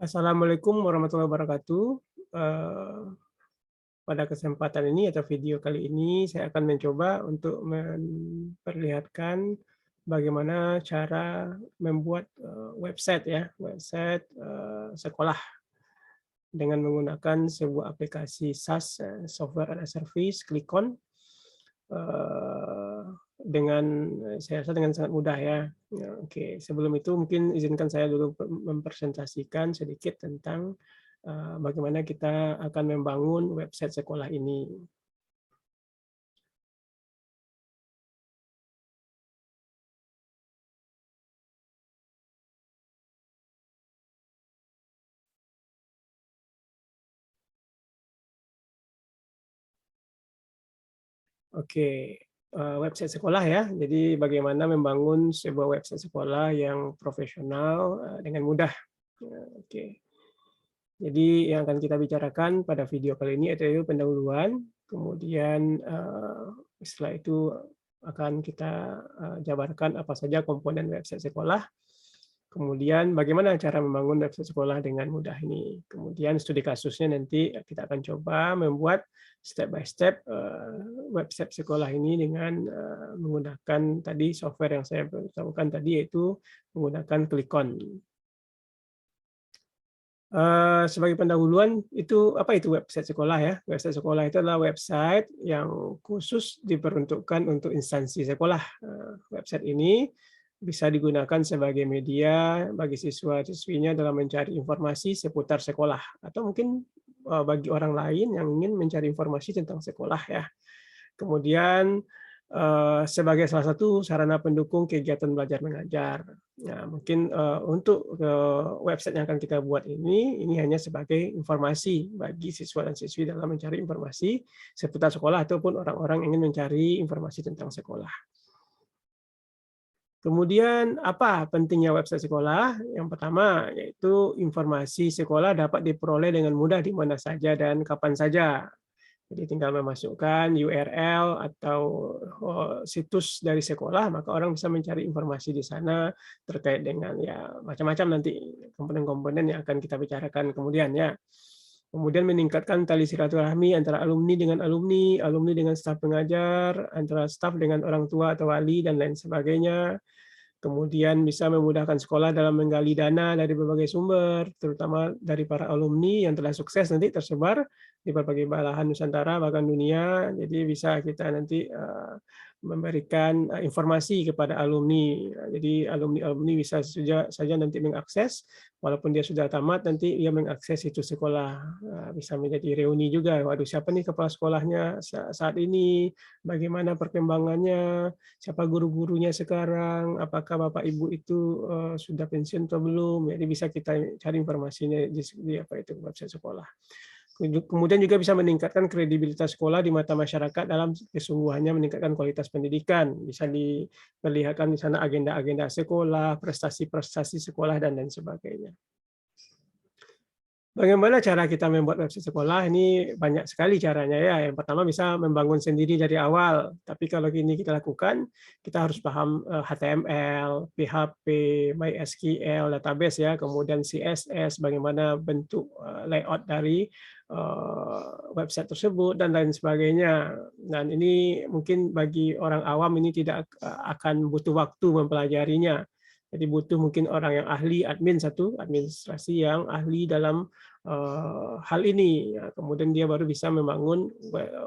Assalamualaikum warahmatullahi wabarakatuh. Eh, Pada kesempatan ini atau video kali ini saya akan mencoba untuk memperlihatkan bagaimana cara membuat website ya, website sekolah dengan menggunakan sebuah aplikasi SaaS, Software as a Service, Clickon. eh, dengan saya rasa dengan sangat mudah ya. Ya, oke, sebelum itu mungkin izinkan saya dulu mempresentasikan sedikit tentang bagaimana kita akan membangun website sekolah ini. Oke, website sekolah ya. Jadi bagaimana membangun sebuah website sekolah yang profesional dengan mudah. Ya, oke. Jadi yang akan kita bicarakan pada video kali ini yaitu pendahuluan, kemudian setelah itu akan kita jabarkan apa saja komponen website sekolah, kemudian bagaimana cara membangun website sekolah dengan mudah ini. Kemudian studi kasusnya nanti kita akan coba membuat step by step website sekolah ini dengan menggunakan tadi software yang saya beritahukan tadi, yaitu menggunakan Clickon. Sebagai pendahuluan, apa itu website sekolah ya? Website sekolah itu adalah website yang khusus diperuntukkan untuk instansi sekolah. Website ini bisa digunakan sebagai media bagi siswa-siswinya dalam mencari informasi seputar sekolah, atau mungkin bagi orang lain yang ingin mencari informasi tentang sekolah ya. Kemudian sebagai salah satu sarana pendukung kegiatan belajar mengajar. Nah, mungkin untuk website yang akan kita buat ini hanya sebagai informasi bagi siswa dan siswi dalam mencari informasi seputar sekolah ataupun orang-orang yang ingin mencari informasi tentang sekolah. Kemudian apa pentingnya website sekolah? Yang pertama yaitu informasi sekolah dapat diperoleh dengan mudah di mana saja dan kapan saja. Jadi tinggal memasukkan URL atau situs dari sekolah, maka orang bisa mencari informasi di sana terkait dengan ya macam-macam nanti komponen-komponen yang akan kita bicarakan kemudian ya. Kemudian meningkatkan tali silaturahmi antara alumni dengan alumni, alumni dengan staf pengajar, antara staf dengan orang tua atau wali, dan lain sebagainya. Kemudian bisa memudahkan sekolah dalam menggali dana dari berbagai sumber, terutama dari para alumni yang telah sukses nanti tersebar di berbagai belahan Nusantara, bahkan dunia. Jadi bisa kita nanti memberikan informasi kepada alumni. Jadi alumni-alumni bisa saja nanti mengakses, walaupun dia sudah tamat, nanti dia mengakses situs sekolah. Bisa menjadi reuni juga. Waduh, siapa nih kepala sekolahnya saat ini? Bagaimana perkembangannya? Siapa guru-gurunya sekarang? Apakah Bapak Ibu itu sudah pensiun atau belum? Jadi bisa kita cari informasinya di apa itu website sekolah. Kemudian juga bisa meningkatkan kredibilitas sekolah di mata masyarakat dalam kesungguhannya meningkatkan kualitas pendidikan. Bisa diperlihatkan di sana agenda-agenda sekolah, prestasi-prestasi sekolah, dan lain sebagainya. Bagaimana cara kita membuat website sekolah? Ini banyak sekali caranya ya. Yang pertama bisa membangun sendiri dari awal. Tapi kalau ini kita lakukan, kita harus paham HTML, PHP, MySQL, database ya, kemudian CSS, bagaimana bentuk layout dari website tersebut, dan lain sebagainya. Dan ini mungkin bagi orang awam ini tidak akan butuh waktu mempelajarinya. Jadi butuh mungkin orang yang ahli administrasi yang ahli dalam hal ini. Ya, kemudian dia baru bisa membangun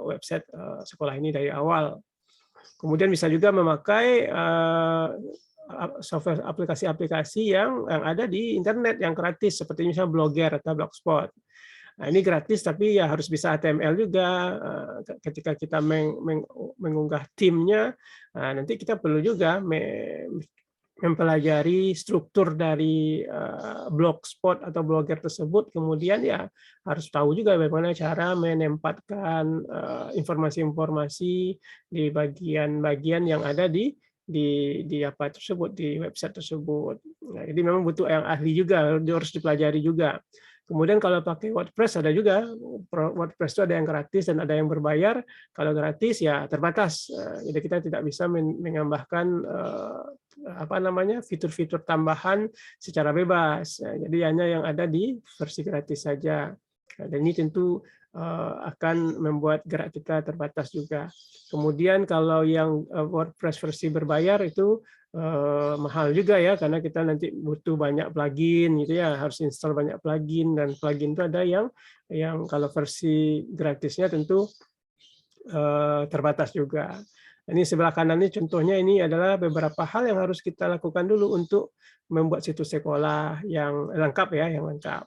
website sekolah ini dari awal. Kemudian bisa juga memakai software aplikasi-aplikasi yang ada di internet yang gratis, seperti misalnya Blogger atau Blogspot. Nah, ini gratis tapi ya harus bisa HTML juga. Ketika kita mengunggah theme-nya, nanti kita perlu juga mempelajari struktur dari blogspot atau blogger tersebut, kemudian ya harus tahu juga bagaimana cara menempatkan informasi-informasi di bagian-bagian yang ada di apa tersebut, di website tersebut. Nah, jadi memang butuh yang ahli juga, harus dipelajari juga. Kemudian kalau pakai WordPress ada juga, WordPress itu ada yang gratis dan ada yang berbayar. Kalau gratis ya terbatas, jadi kita tidak bisa menambahkan apa namanya fitur-fitur tambahan secara bebas. Jadi hanya yang ada di versi gratis saja. Dan ini tentu akan membuat gerak kita terbatas juga. Kemudian kalau yang WordPress versi berbayar itu mahal juga ya, karena kita nanti butuh banyak plugin gitu ya, harus install banyak plugin, dan plugin itu ada yang kalau versi gratisnya tentu terbatas juga. Ini sebelah kanan ini contohnya, ini adalah beberapa hal yang harus kita lakukan dulu untuk membuat situs sekolah yang lengkap ya, yang lengkap.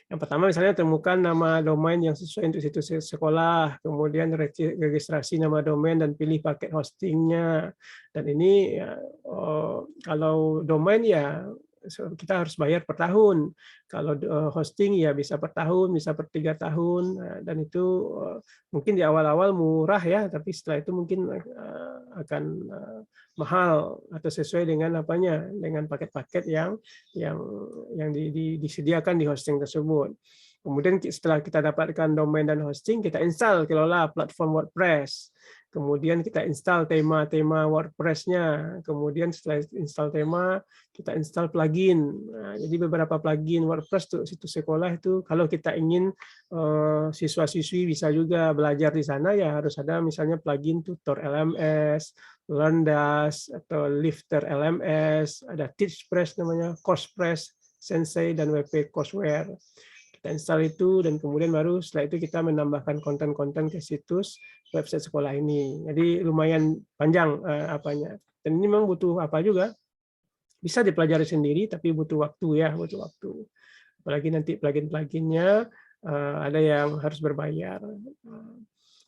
Yang pertama misalnya temukan nama domain yang sesuai untuk situs sekolah, kemudian registrasi nama domain dan pilih paket hostingnya. Dan ini ya, kalau domain ya kita harus bayar per tahun. Kalau hosting ya bisa per tahun, bisa per 3 tahun. Dan itu mungkin di awal-awal murah ya, tapi setelah itu mungkin akan mahal atau sesuai dengan apanya, dengan paket-paket yang disediakan di hosting tersebut. Kemudian setelah kita dapatkan domain dan hosting, kita install, kelola platform WordPress. Kemudian kita install tema-tema WordPress-nya. Kemudian setelah install tema, kita install plugin. Nah, jadi beberapa plugin WordPress untuk situs sekolah itu, kalau kita ingin siswa-siswi bisa juga belajar di sana, ya harus ada misalnya plugin Tutor LMS, LearnDash, atau Lifter LMS, ada Teachpress namanya, CoursePress, Sensei, dan WP Courseware. Kita install itu, dan kemudian baru setelah itu kita menambahkan konten-konten ke situs website sekolah ini. Jadi lumayan panjang apanya. Dan ini memang butuh apa juga, bisa dipelajari sendiri, tapi butuh waktu ya, butuh waktu. Apalagi nanti plugin-pluginnya ada yang harus berbayar.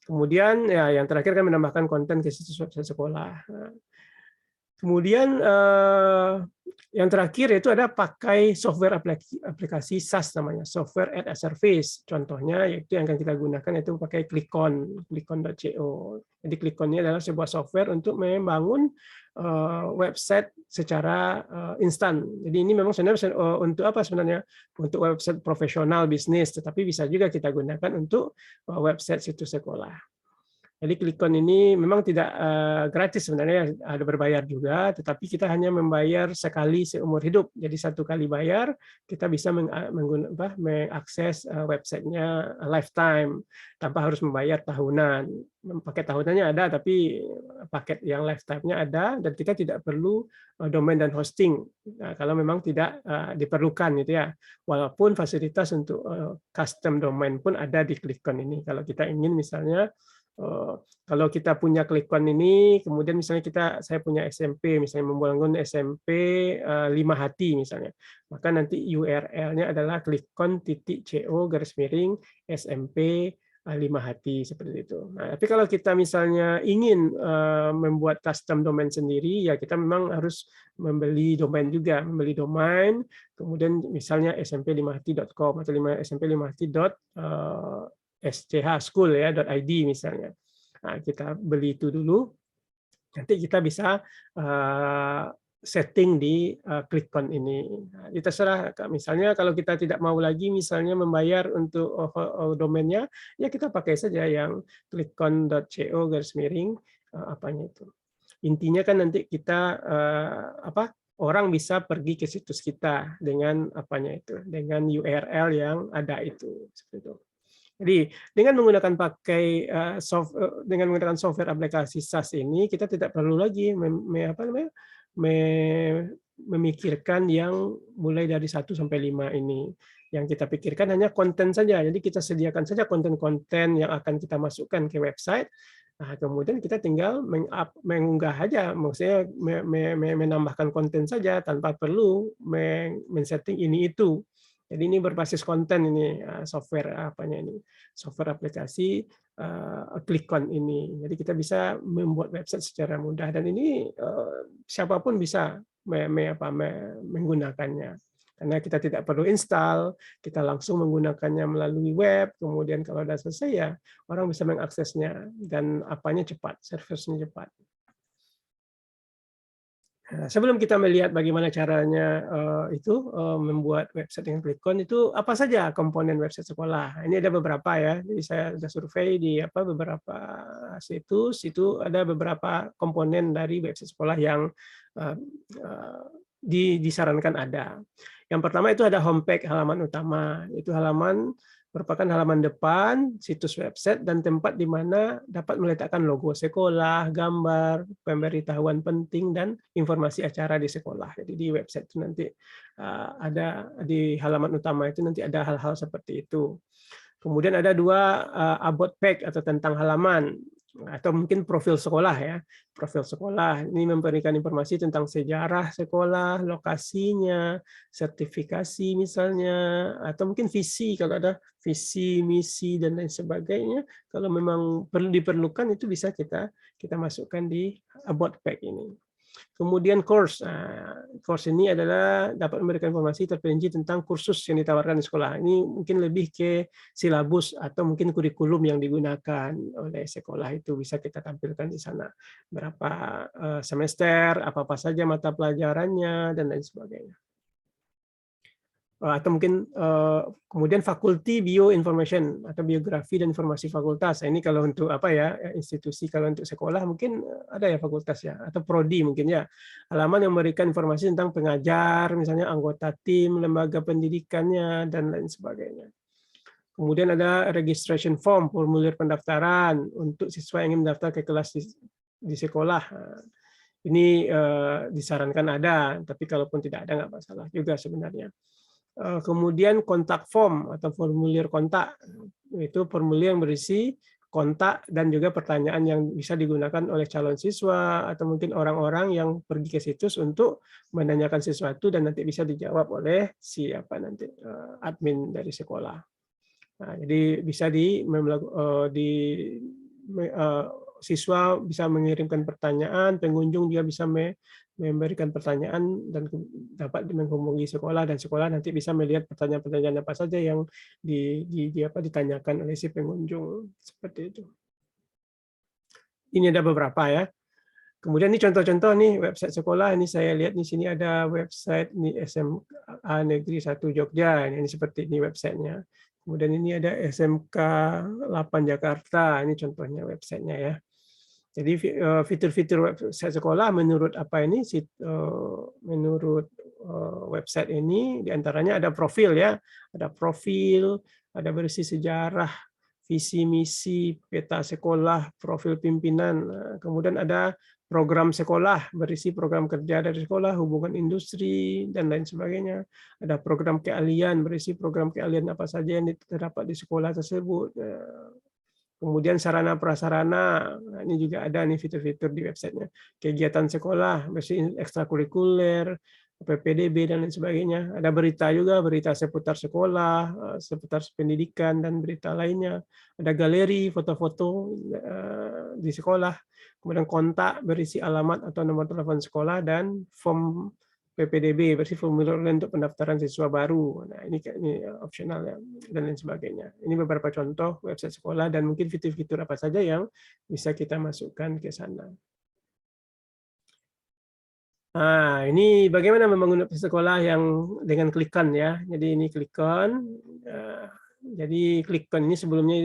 Kemudian ya yang terakhir kan menambahkan konten ke situs website sekolah. Kemudian yang terakhir itu ada pakai software aplikasi SaaS namanya, software as a service. Contohnya yaitu yang akan kita gunakan itu pakai Clickon, clickon.co. Jadi Clickon ini adalah sebuah software untuk membangun website secara instan. Jadi ini memang sebenarnya untuk apa sebenarnya? Untuk website profesional bisnis, tetapi bisa juga kita gunakan untuk website situs sekolah. Jadi Clickon ini memang tidak gratis sebenarnya, ada berbayar juga, tetapi kita hanya membayar sekali seumur hidup. Jadi 1 kali bayar, kita bisa mengakses websitenya lifetime, tanpa harus membayar tahunan. Paket tahunannya ada, tapi paket yang lifetime-nya ada, dan kita tidak perlu domain dan hosting. Nah, kalau memang tidak diperlukan gitu ya. Walaupun fasilitas untuk custom domain pun ada di Clickon ini. Kalau kita ingin misalnya, kalau kita punya Clickon ini, kemudian misalnya saya punya SMP, misalnya membangun SMP 5 hati misalnya, maka nanti URL-nya adalah clickon.co/SMP 5 hati seperti itu. Nah, tapi kalau kita misalnya ingin membuat custom domain sendiri, ya kita memang harus membeli domain juga, membeli domain, kemudian misalnya smp5hati.com atau smp5hati.schschool ya .id misalnya. Nah, kita beli itu dulu, nanti kita bisa setting di Clickon ini. Nah, terserah, misalnya kalau kita tidak mau lagi misalnya membayar untuk domainnya, ya kita pakai saja yang clickon.co/miring apanya itu. Intinya kan nanti kita orang bisa pergi ke situs kita dengan apanya itu, dengan URL yang ada itu, seperti itu. Jadi dengan menggunakan menggunakan software aplikasi SaaS ini, kita tidak perlu lagi memikirkan yang mulai dari 1 sampai 5 ini. Yang kita pikirkan hanya konten saja. Jadi kita sediakan saja konten-konten yang akan kita masukkan ke website. Nah, kemudian kita tinggal mengunggah aja, maksudnya menambahkan konten saja tanpa perlu men-setting ini itu. Jadi ini berbasis konten ini software software aplikasi Clickon ini. Jadi kita bisa membuat website secara mudah, dan ini siapapun bisa menggunakannya. Karena kita tidak perlu install, kita langsung menggunakannya melalui web. Kemudian kalau sudah selesai ya orang bisa mengaksesnya, dan apanya cepat, servernya cepat. Sebelum kita melihat bagaimana caranya membuat website dengan Klikon, itu apa saja komponen website sekolah. Ini ada beberapa ya. Jadi saya sudah survei di beberapa situs, itu ada beberapa komponen dari website sekolah yang eh, eh, disarankan ada. Yang pertama itu ada homepage, halaman utama. Itu halaman merupakan halaman depan situs website dan tempat di mana dapat meletakkan logo sekolah, gambar, pemberitahuan penting, dan informasi acara di sekolah. Jadi di website itu nanti ada di halaman utama itu nanti ada hal-hal seperti itu. Kemudian ada dua about page atau tentang halaman, atau mungkin profil sekolah ya. Profil sekolah ini memberikan informasi tentang sejarah sekolah, lokasinya, sertifikasi misalnya, atau mungkin visi kalau ada visi, misi, dan lain sebagainya. Kalau memang diperlukan itu bisa kita masukkan di about page ini. Kemudian course. Course ini adalah dapat memberikan informasi terperinci tentang kursus yang ditawarkan di sekolah. Ini mungkin lebih ke silabus atau mungkin kurikulum yang digunakan oleh sekolah, itu bisa kita tampilkan di sana. Berapa semester, apa-apa saja mata pelajarannya, dan lain sebagainya. Atau mungkin kemudian fakulti bioinformation atau biografi dan informasi fakultas. Ini kalau untuk institusi, kalau untuk sekolah mungkin ada ya fakultas ya, atau prodi mungkin ya. Halaman yang memberikan informasi tentang pengajar, misalnya anggota tim, lembaga pendidikannya, dan lain sebagainya. Kemudian ada registration form, formulir pendaftaran untuk siswa yang ingin mendaftar ke kelas di sekolah. Ini disarankan ada, tapi kalaupun tidak ada nggak masalah juga sebenarnya. Kemudian kontak form atau formulir kontak, itu formulir yang berisi kontak dan juga pertanyaan yang bisa digunakan oleh calon siswa atau mungkin orang-orang yang pergi ke situs untuk menanyakan sesuatu dan nanti bisa dijawab oleh siapa nanti admin dari sekolah. Nah, jadi bisa siswa bisa mengirimkan pertanyaan, pengunjung dia bisa memberikan pertanyaan dan dapat menghubungi sekolah, dan sekolah nanti bisa melihat pertanyaan-pertanyaan apa saja yang ditanyakan oleh si pengunjung, seperti itu. Ini ada beberapa ya. Kemudian ini contoh-contoh nih website sekolah. Ini saya lihat di sini ada website ini SMA Negeri 1 Jogja. Ini seperti ini websitenya. Kemudian ini ada SMK 8 Jakarta. Ini contohnya websitenya ya. Jadi fitur-fitur website sekolah menurut menurut website ini diantaranya ada profil ya, ada berisi sejarah, visi misi, peta sekolah, profil pimpinan, kemudian ada program sekolah, berisi program kerja dari sekolah, hubungan industri, dan lain sebagainya. Ada program keahlian, berisi program keahlian apa saja yang terdapat di sekolah tersebut. Kemudian sarana prasarana, nah ini juga ada nih fitur-fitur di websitenya. Kegiatan sekolah, berisi ekstrakurikuler, PPDB, dan lain sebagainya. Ada berita juga, berita seputar sekolah, seputar pendidikan, dan berita lainnya. Ada galeri, foto-foto di sekolah. Kemudian kontak, berisi alamat atau nomor telepon sekolah, dan form PPDB, berisi formulir untuk pendaftaran siswa baru. Nah, ini opsional ya, dan lain sebagainya. Ini beberapa contoh website sekolah dan mungkin fitur-fitur apa saja yang bisa kita masukkan ke sana. Nah, ini bagaimana membangun website sekolah yang dengan Klikon ya. Jadi ini Klikon. Jadi Klikon ini sebelumnya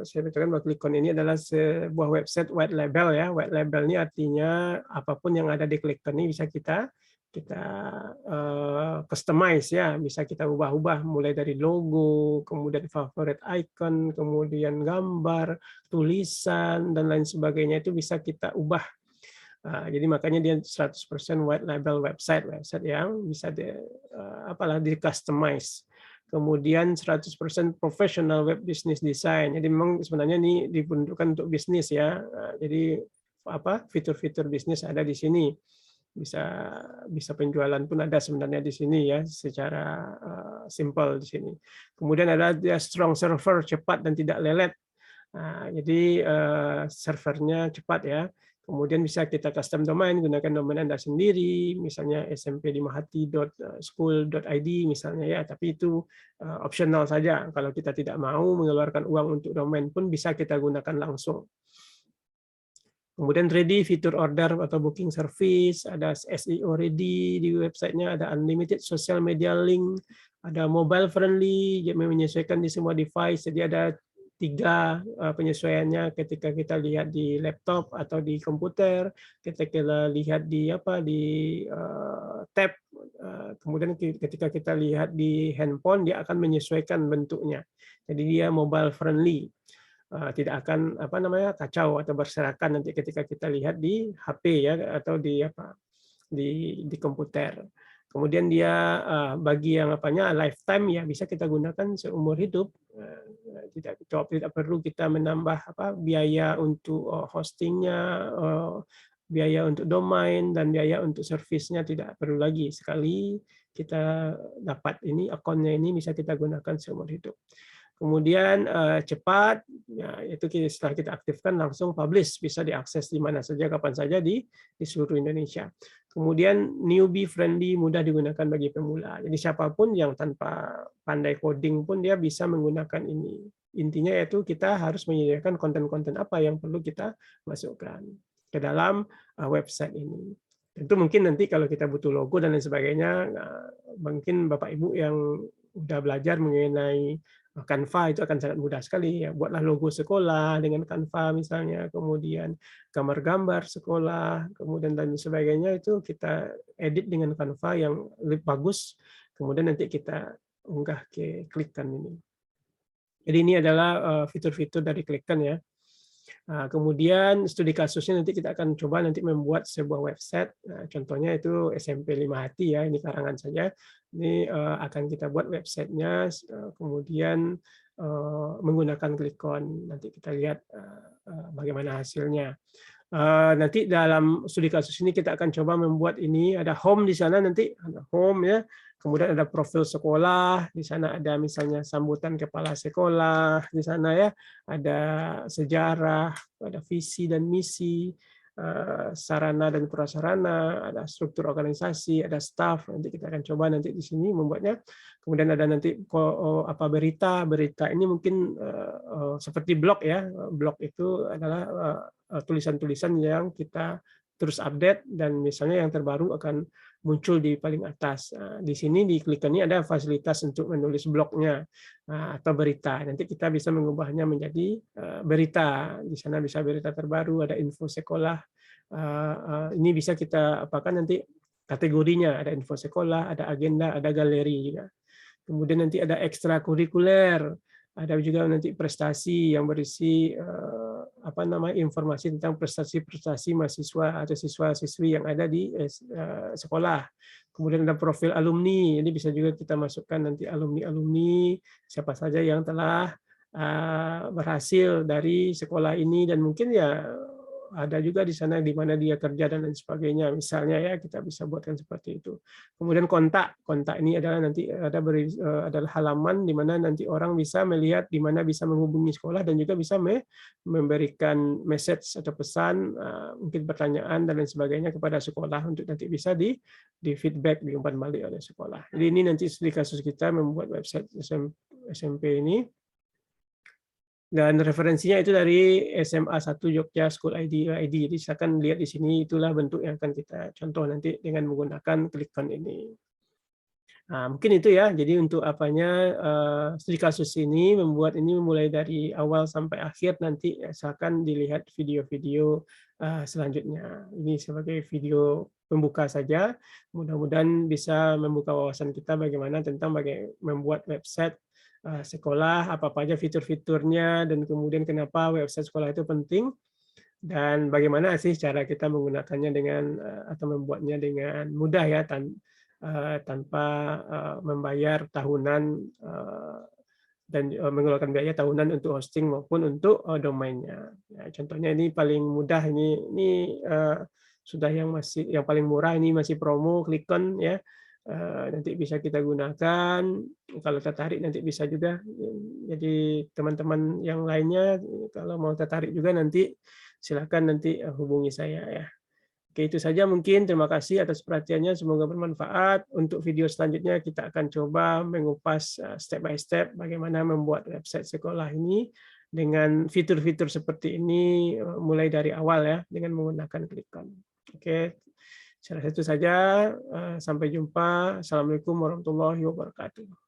saya katakan bahwa Klikon ini adalah sebuah website white label ya. White label ini artinya apapun yang ada di Klikon ini bisa kita customize ya, bisa kita ubah-ubah mulai dari logo, kemudian favorite icon, kemudian gambar, tulisan, dan lain sebagainya itu bisa kita ubah. Jadi makanya dia 100% white label website yang bisa di customize. Kemudian 100% professional web business design. Jadi memang sebenarnya ini diperuntukkan untuk bisnis ya. Jadi fitur-fitur bisnis ada di sini. Bisa penjualan pun ada sebenarnya di sini ya, secara simple di sini. Kemudian ada strong server, cepat dan tidak lelet. Jadi servernya cepat ya. Kemudian bisa kita custom domain, gunakan domain Anda sendiri, misalnya smp5hati.school.id misalnya ya, tapi itu optional saja. Kalau kita tidak mau mengeluarkan uang untuk domain pun bisa kita gunakan langsung. Kemudian ready fitur order atau booking service, ada SEO ready di websitenya, ada unlimited social media link, ada mobile friendly, menyesuaikan di semua device. Jadi ada 3 penyesuaiannya ketika kita lihat di laptop atau di komputer, ketika kita lihat di tab, kemudian ketika kita lihat di handphone dia akan menyesuaikan bentuknya. Jadi dia mobile friendly. Tidak akan kacau atau berserakan nanti ketika kita lihat di HP ya atau di komputer. Kemudian dia bagi yang lifetime ya bisa kita gunakan seumur hidup. Tidak perlu kita menambah biaya untuk hostingnya, biaya untuk domain dan biaya untuk servisnya tidak perlu lagi. Sekali kita dapat ini akunnya ini bisa kita gunakan seumur hidup. Kemudian cepat, ya, itu setelah kita aktifkan langsung publish, bisa diakses di mana saja, kapan saja di seluruh Indonesia. Kemudian newbie friendly, mudah digunakan bagi pemula. Jadi siapapun yang tanpa pandai coding pun dia bisa menggunakan ini. Intinya yaitu kita harus menyediakan konten-konten apa yang perlu kita masukkan ke dalam website ini. Tentu mungkin nanti kalau kita butuh logo dan lain sebagainya, mungkin Bapak Ibu yang udah belajar mengenai Canva itu akan sangat mudah sekali ya. Buatlah logo sekolah dengan Canva misalnya, kemudian gambar-gambar sekolah, kemudian dan sebagainya itu kita edit dengan Canva yang lebih bagus, kemudian nanti kita unggah ke Clickon ini. Jadi ini adalah fitur-fitur dari Clickon ya. Nah, kemudian studi kasusnya nanti kita akan coba nanti membuat sebuah website. Nah, contohnya itu SMP 5 Hati ya, ini karangan saja. Ini akan kita buat websitenya, kemudian menggunakan Clickon. Nanti kita lihat bagaimana hasilnya. Nanti dalam studi kasus ini kita akan coba membuat ini, ada home di sana nanti, ada home ya. Kemudian ada profil sekolah, di sana ada misalnya sambutan kepala sekolah, di sana ya ada sejarah, ada visi dan misi, sarana dan prasarana, ada struktur organisasi, ada staff. Nanti kita akan coba nanti di sini membuatnya. Kemudian ada nanti berita ini mungkin seperti blog ya. Blog itu adalah tulisan-tulisan yang kita terus update dan misalnya yang terbaru akan muncul di paling atas. Nah, di sini di Clickon ini ada fasilitas untuk menulis blognya atau berita. Nanti kita bisa mengubahnya menjadi berita. Di sana bisa berita terbaru, ada info sekolah. Ini bisa kita apakan nanti kategorinya, ada info sekolah, ada agenda, ada galeri juga. Kemudian nanti ada ekstrakurikuler, ada juga nanti prestasi yang berisi informasi tentang prestasi-prestasi mahasiswa atau siswa-siswi yang ada di sekolah. Kemudian ada profil alumni, jadi bisa juga kita masukkan nanti alumni-alumni siapa saja yang telah berhasil dari sekolah ini dan mungkin ya ada juga di sana di mana dia kerja dan lain sebagainya. Misalnya ya kita bisa buatkan seperti itu. Kemudian kontak ini adalah nanti adalah halaman di mana nanti orang bisa melihat di mana bisa menghubungi sekolah dan juga bisa memberikan message atau pesan, mungkin pertanyaan dan lain sebagainya kepada sekolah untuk nanti bisa di feedback, diumpan balik oleh sekolah. Jadi ini nanti studi kasus kita membuat website SMP ini. Dan referensinya itu dari SMA 1 Jogja School ID. Jadi silakan lihat di sini, itulah bentuk yang akan kita contoh nanti dengan menggunakan Clickon ini. Nah, mungkin itu ya. Jadi untuk studi kasus ini membuat ini mulai dari awal sampai akhir nanti silakan dilihat video-video selanjutnya. Ini sebagai video pembuka saja. Mudah-mudahan bisa membuka wawasan kita bagaimana tentang membuat website sekolah, apa aja fitur-fiturnya, dan kemudian kenapa website sekolah itu penting, dan bagaimana sih cara kita menggunakannya atau membuatnya dengan mudah ya, tanpa membayar tahunan dan mengeluarkan biaya tahunan untuk hosting maupun untuk domainnya. Ya, contohnya ini paling mudah, ini sudah yang paling murah, ini masih promo Clickon ya. Nanti bisa kita gunakan, kalau tertarik nanti bisa juga. Jadi teman-teman yang lainnya kalau mau tertarik juga nanti silakan nanti hubungi saya ya. Oke, itu saja mungkin. Terima kasih atas perhatiannya, semoga bermanfaat. Untuk video selanjutnya kita akan coba mengupas step by step bagaimana membuat website sekolah ini dengan fitur-fitur seperti ini mulai dari awal ya, dengan menggunakan ClickOn. Oke, saya rasa itu saja. Sampai jumpa. Assalamualaikum warahmatullahi wabarakatuh.